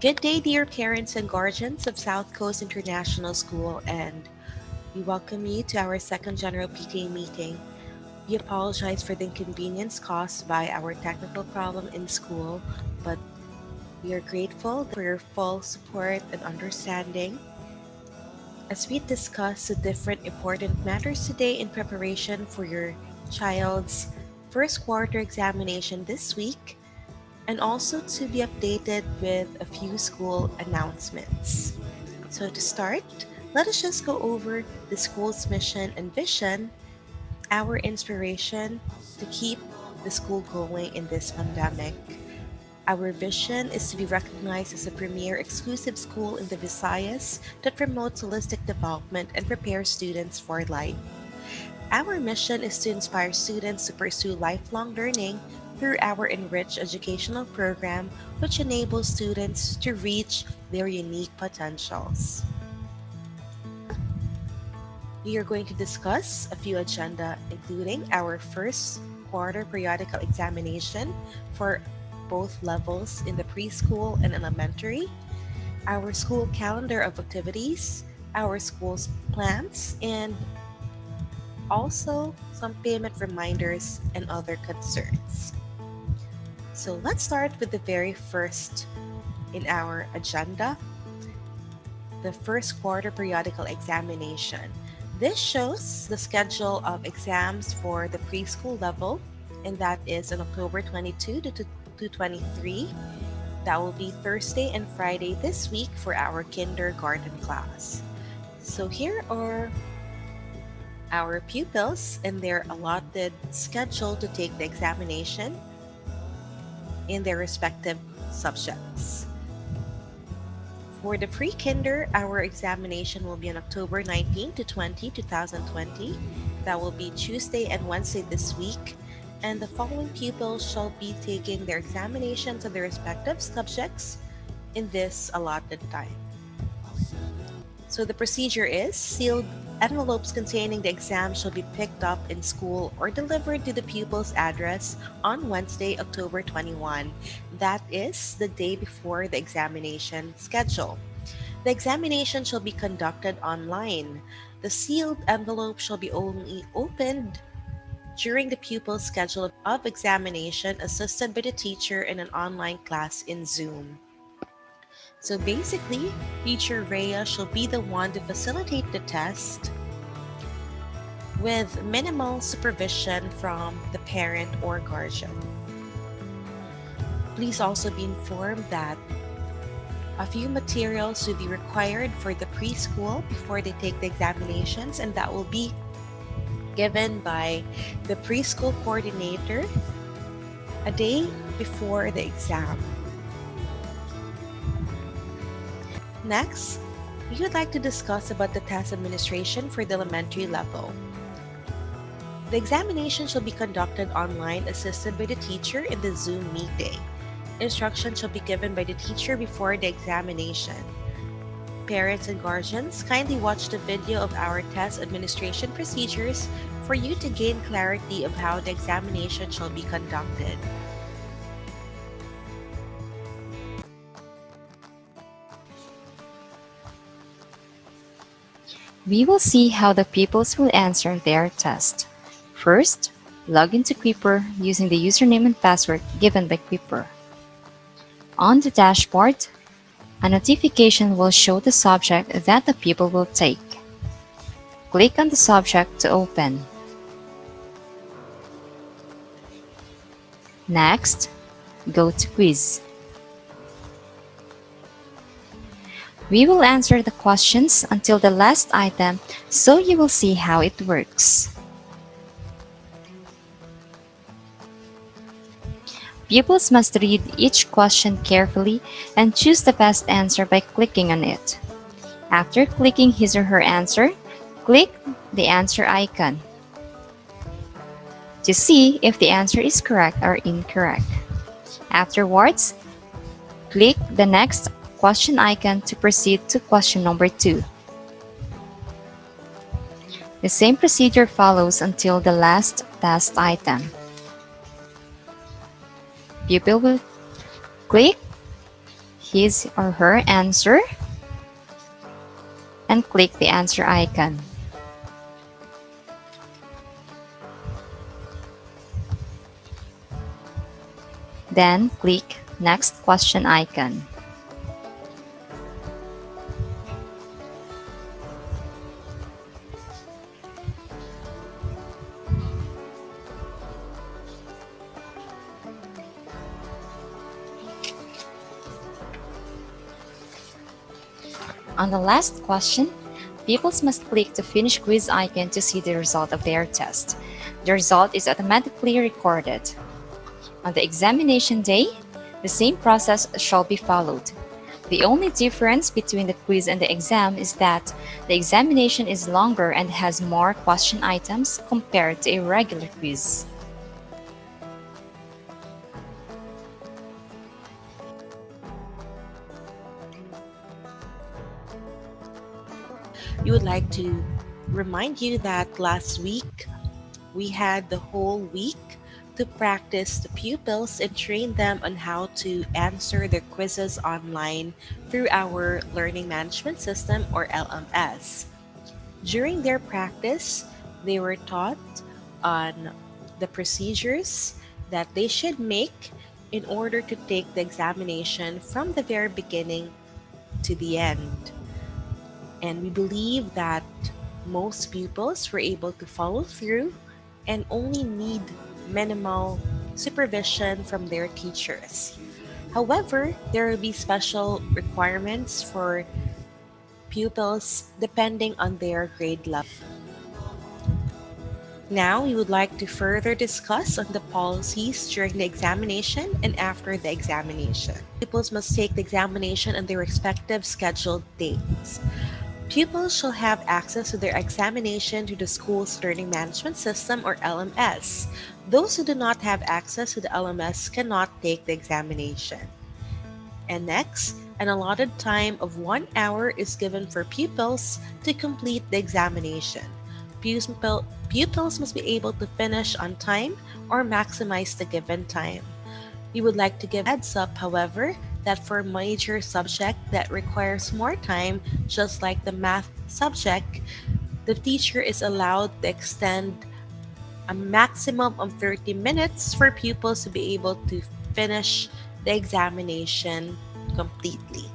Good day, dear parents and guardians of South Coast International School, and we welcome you to our second General PTA meeting. We apologize for the inconvenience caused by our technical problem in school, but we are grateful for your full support and understanding as we discuss the different important matters today in preparation for your child's first quarter examination this week, and also to be updated with a few school announcements. So, to start, let us just go over the school's mission and vision, our inspiration to keep the school going in this pandemic. Our vision is to be recognized as a premier exclusive school in the Visayas that promotes holistic development and prepares students for life. Our mission is to inspire students to pursue lifelong learning through our enriched educational program, which enables students to reach their unique potentials. We are going to discuss a few agenda, including our first quarter periodical examination for both levels in the preschool and elementary, our school calendar of activities, our school's plans, and also some payment reminders and other concerns. So let's start with the very first in our agenda, the first quarter periodical examination. This shows the schedule of exams for the preschool level, and that is on October 22 to 23. That will be Thursday and Friday this week for our kindergarten class. So here are our pupils and their allotted schedule to take the examination in their respective subjects. For the pre-kinder, our examination will be on October 19 to 20, 2020. That will be Tuesday and Wednesday this week. And the following pupils shall be taking their examinations of their respective subjects in this allotted time. So the procedure is sealed envelopes containing the exam shall be picked up in school or delivered to the pupil's address on Wednesday, October 21. That is the day before the examination schedule. The examination shall be conducted online. The sealed envelope shall be only opened during the pupil's schedule of examination assisted by the teacher in an online class in Zoom. So basically, teacher Rhea shall be the one to facilitate the test with minimal supervision from the parent or guardian. Please also be informed that a few materials will be required for the preschool before they take the examinations, and that will be given by the preschool coordinator a day before the exam. Next, we would like to discuss about the test administration for the elementary level. The examination shall be conducted online assisted by the teacher in the Zoom meeting. Instruction shall be given by the teacher before the examination. Parents and guardians, kindly watch the video of our test administration procedures for you to gain clarity of how the examination shall be conducted. We will see how the pupils will answer their test. First, log into Quipper using the username and password given by Quipper. On the dashboard, a notification will show the subject that the pupil will take. Click on the subject to open. Next, go to Quiz. We will answer the questions until the last item, so you will see how it works. Pupils must read each question carefully and choose the best answer by clicking on it. After clicking his or her answer, click the answer icon to see if the answer is correct or incorrect. Afterwards, click the next question icon to proceed to question number 2. The same procedure follows until the last test item. Pupil will click his or her answer and click the answer icon. Then click Next Question icon. On the last question, pupils must click the Finish Quiz icon to see the result of their test. The result is automatically recorded. On the examination day, the same process shall be followed. The only difference between the quiz and the exam is that the examination is longer and has more question items compared to a regular quiz. You would like to remind you that last week we had the whole week to practice the pupils and train them on how to answer their quizzes online through our learning management system or LMS. During their practice, they were taught on the procedures that they should make in order to take the examination from the very beginning to the end. And we believe that most pupils were able to follow through and only need minimal supervision from their teachers. However, there will be special requirements for pupils depending on their grade level. Now, we would like to further discuss on the policies during the examination and after the examination. Pupils must take the examination on their respective scheduled dates. Pupils shall have access to their examination through the school's learning management system or LMS. Those who do not have access to the LMS cannot take the examination. And next, an allotted time of 1 hour is given for pupils to complete the examination. Pupils must be able to finish on time or maximize the given time. We would like to give a heads up, however, that for major subject that requires more time, just like the math subject, the teacher is allowed to extend a maximum of 30 minutes for pupils to be able to finish the examination completely.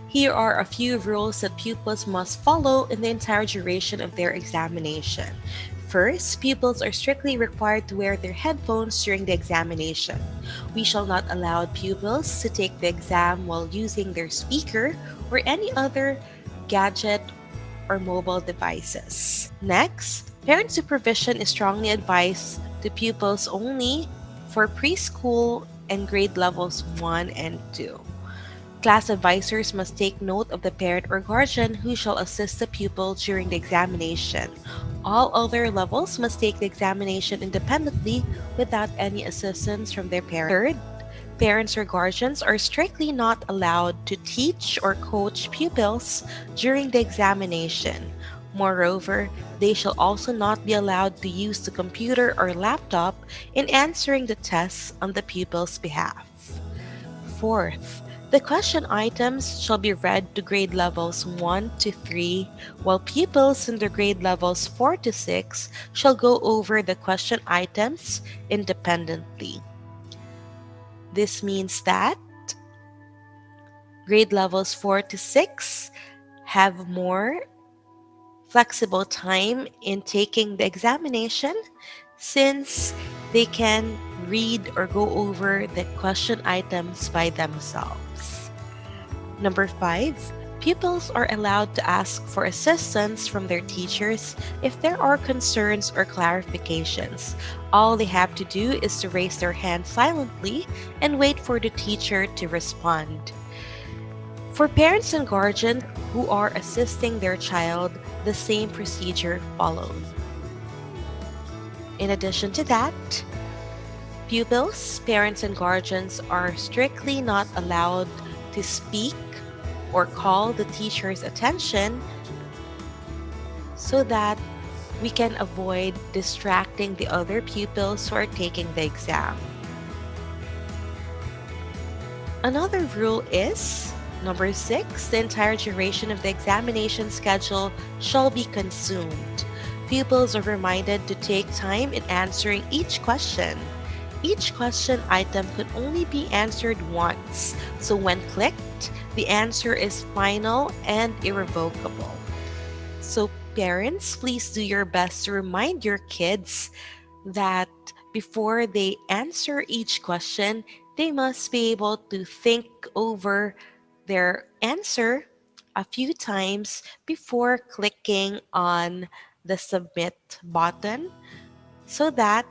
Here are a few rules that pupils must follow in the entire duration of their examination. First, pupils are strictly required to wear their headphones during the examination. We shall not allow pupils to take the exam while using their speaker or any other gadget or mobile devices. Next, parent supervision is strongly advised to pupils only for preschool and grade levels 1 and 2. Class advisors must take note of the parent or guardian who shall assist the pupil during the examination. All other levels must take the examination independently without any assistance from their parent. Third, parents or guardians are strictly not allowed to teach or coach pupils during the examination. Moreover, they shall also not be allowed to use the computer or laptop in answering the tests on the pupil's behalf. Fourth, the question items shall be read to grade levels 1 to 3, while pupils in the grade levels 4 to 6 shall go over the question items independently. This means that grade levels 4 to 6 have more flexible time in taking the examination since they can read or go over the question items by themselves. Number 5, pupils are allowed to ask for assistance from their teachers if there are concerns or clarifications. All they have to do is to raise their hand silently and wait for the teacher to respond. For parents and guardians who are assisting their child, the same procedure follows. In addition to that, pupils, parents, and guardians are strictly not allowed to speak or call the teacher's attention so that we can avoid distracting the other pupils who are taking the exam. Another rule is number six, the entire duration of the examination schedule shall be consumed. Pupils are reminded to take time in answering each question. Each question item could only be answered once, so when clicked, the answer is final and irrevocable. So, parents, please do your best to remind your kids that before they answer each question, they must be able to think over their answer a few times before clicking on the submit button so that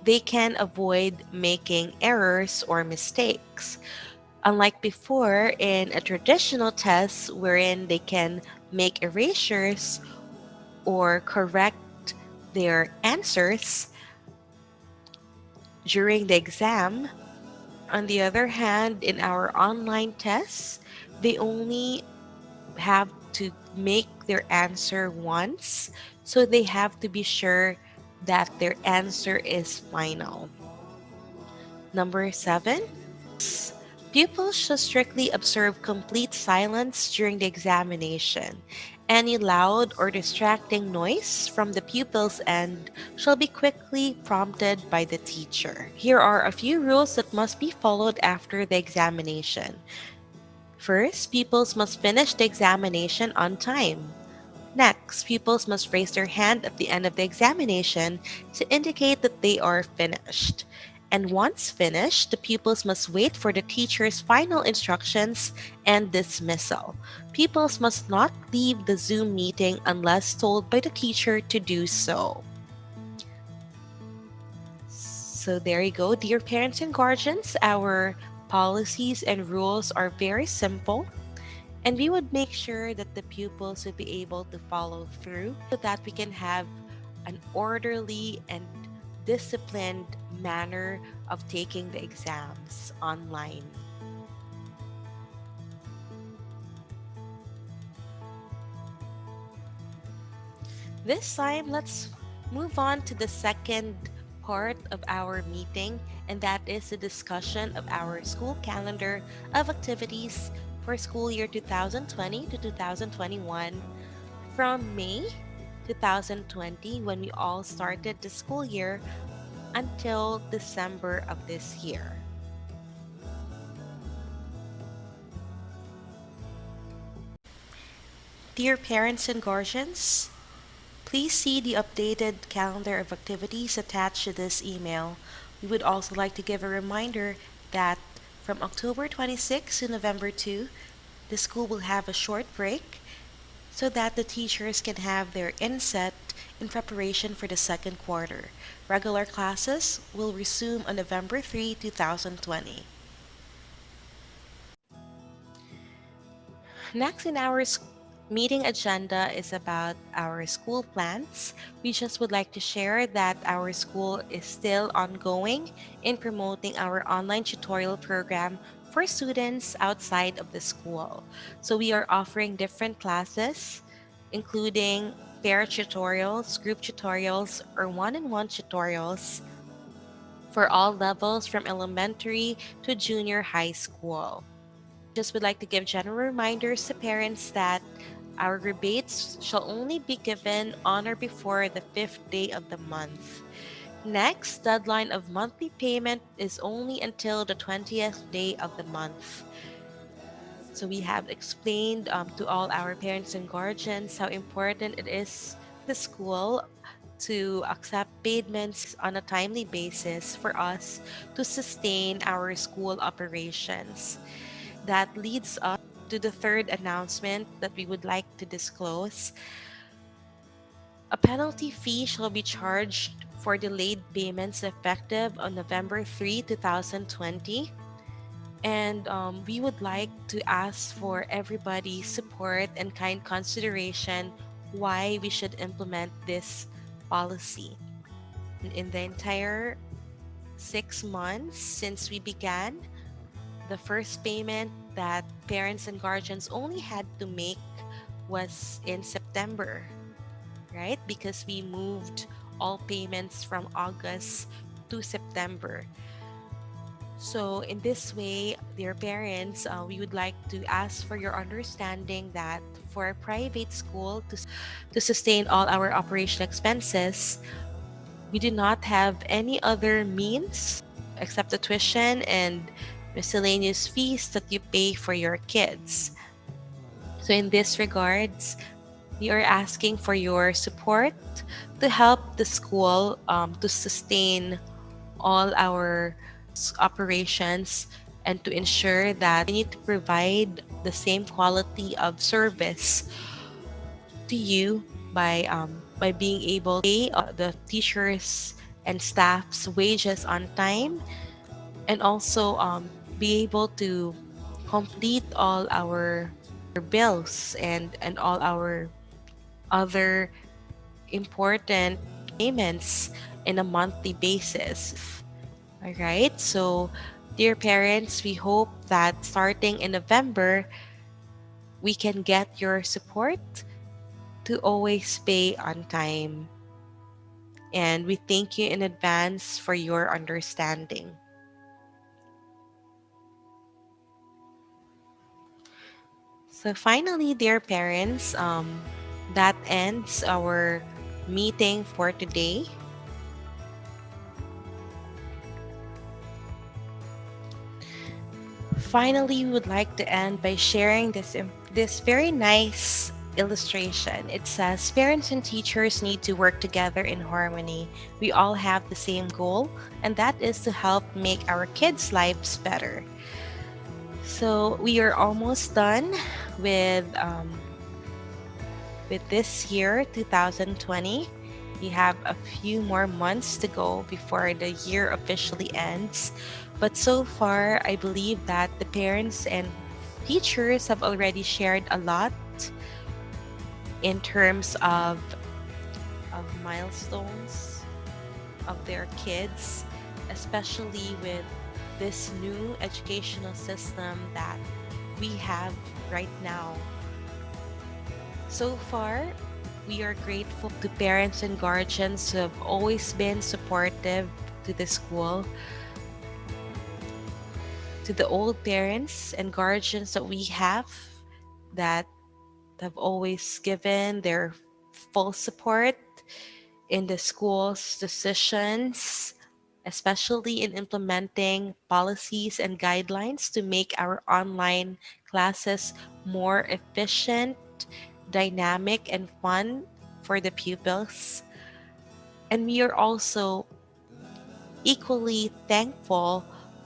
they can avoid making errors or mistakes. Unlike before in a traditional test wherein they can make erasures or correct their answers during the exam, on the other hand, in our online tests, they only have to make their answer once, so they have to be sure that their answer is final. Number seven, pupils should strictly observe complete silence during the examination. Any loud or distracting noise from the pupil's end shall be quickly prompted by the teacher. Here are a few rules that must be followed after the examination. First, pupils must finish the examination on time. Next, pupils must raise their hand at the end of the examination to indicate that they are finished. And once finished, the pupils must wait for the teacher's final instructions and dismissal. Pupils must not leave the Zoom meeting unless told by the teacher to do so. So there you go, dear parents and guardians. Our policies and rules are very simple, and we would make sure that the pupils would be able to follow through so that we can have an orderly and disciplined manner of taking the exams online. This time, let's move on to the second part of our meeting, and that is the discussion of our school calendar of activities for school year 2020 to 2021 from May 2020, when we all started the school year, until December of this year. Dear parents and guardians, please see the updated calendar of activities attached to this email. We would also like to give a reminder that from October 26 to November 2, the school will have a short break so that the teachers can have their inset in preparation for the second quarter. Regular classes will resume on November 3, 2020. Next in our meeting agenda is about our school plans. We just would like to share that our school is still ongoing in promoting our online tutorial program for students outside of the school. So we are offering different classes, including pair tutorials, group tutorials, or one-on-one tutorials for all levels from elementary to junior high school. Just would like to give general reminders to parents that our rebates shall only be given on or before the fifth day of the month. Next, deadline of monthly payment is only until the 20th day of the month. So we have explained to all our parents and guardians how important it is the school to accept payments on a timely basis for us to sustain our school operations. That leads us to the third announcement that we would like to disclose. A penalty fee shall be charged for delayed payments effective on November 3, 2020. And we would like to ask for everybody's support and kind consideration why we should implement this policy. In the entire 6 months since we began, the first payment that parents and guardians only had to make was in September, right? Because we moved all payments from August to September. So, in this way, dear parents, we would like to ask for your understanding that for a private school to sustain all our operational expenses, we do not have any other means except the tuition and miscellaneous fees that you pay for your kids. So, in this regards, we are asking for your support to help the school to sustain all our operations and to ensure that we need to provide the same quality of service to you by being able to pay the teachers and staff's wages on time, and also be able to complete all our bills and all our other important payments in a monthly basis. All right. So, dear parents, we hope that starting in November, we can get your support to always pay on time. And we thank you in advance for your understanding. So, finally, dear parents, that ends our meeting for today. Finally, we would like to end by sharing this very nice illustration. It says parents and teachers need to work together in harmony. We all have the same goal, and that is to help make our kids' lives better. So we are almost done with with this year, 2020. We have a few more months to go before the year officially ends. But so far, I believe that the parents and teachers have already shared a lot in terms of milestones of their kids, especially with this new educational system that we have right now. So far, we are grateful to parents and guardians who have always been supportive to the school, to the old parents and guardians that we have that have always given their full support in the school's decisions, especially in implementing policies and guidelines to make our online classes more efficient, dynamic, and fun for the pupils. And we are also equally thankful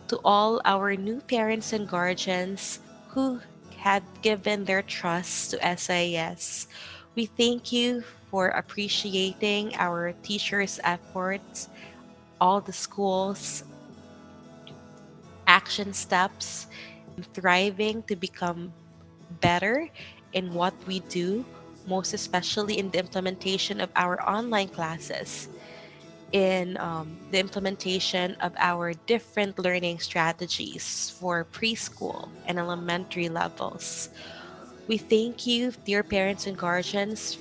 to all our new parents and guardians who had given their trust to SIS. We thank you for appreciating our teachers' efforts, all the schools' action steps, thriving to become better in what we do, most especially in the implementation of our online classes, in the implementation of our different learning strategies for preschool and elementary levels. We thank you, dear parents and guardians,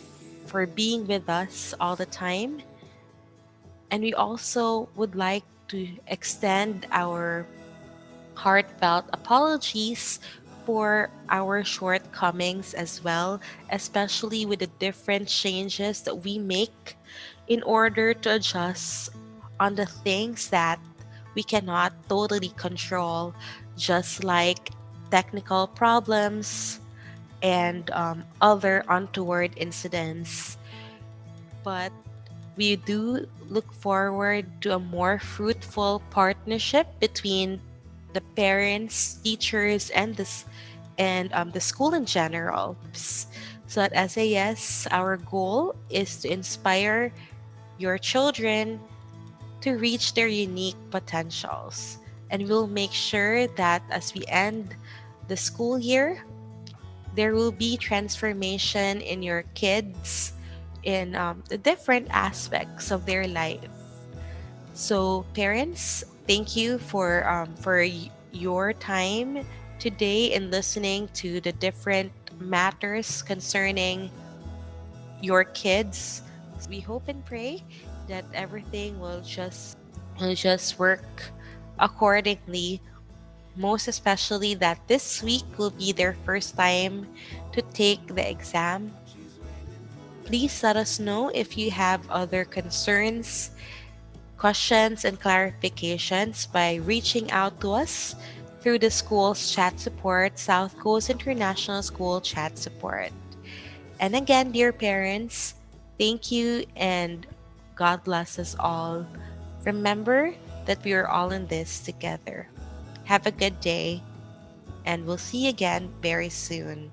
for being with us all the time. And we also would like to extend our heartfelt apologies for our shortcomings as well, especially with the different changes that we make in order to adjust on the things that we cannot totally control, just like technical problems and other untoward incidents. But we do look forward to a more fruitful partnership between the parents, teachers, and the school in general. So at SAS, our goal is to inspire your children to reach their unique potentials. And we'll make sure that as we end the school year, there will be transformation in your kids in the different aspects of their life. So, parents, thank you for your time today in listening to the different matters concerning your kids. We hope and pray that everything will just work accordingly, most especially that this week will be their first time to take the exam. Please let us know if you have other concerns, questions, and clarifications by reaching out to us through the school's chat support, South Coast International School chat support. And again, dear parents, thank you and God bless us all. Remember that we are all in this together. Have a good day, and we'll see you again very soon.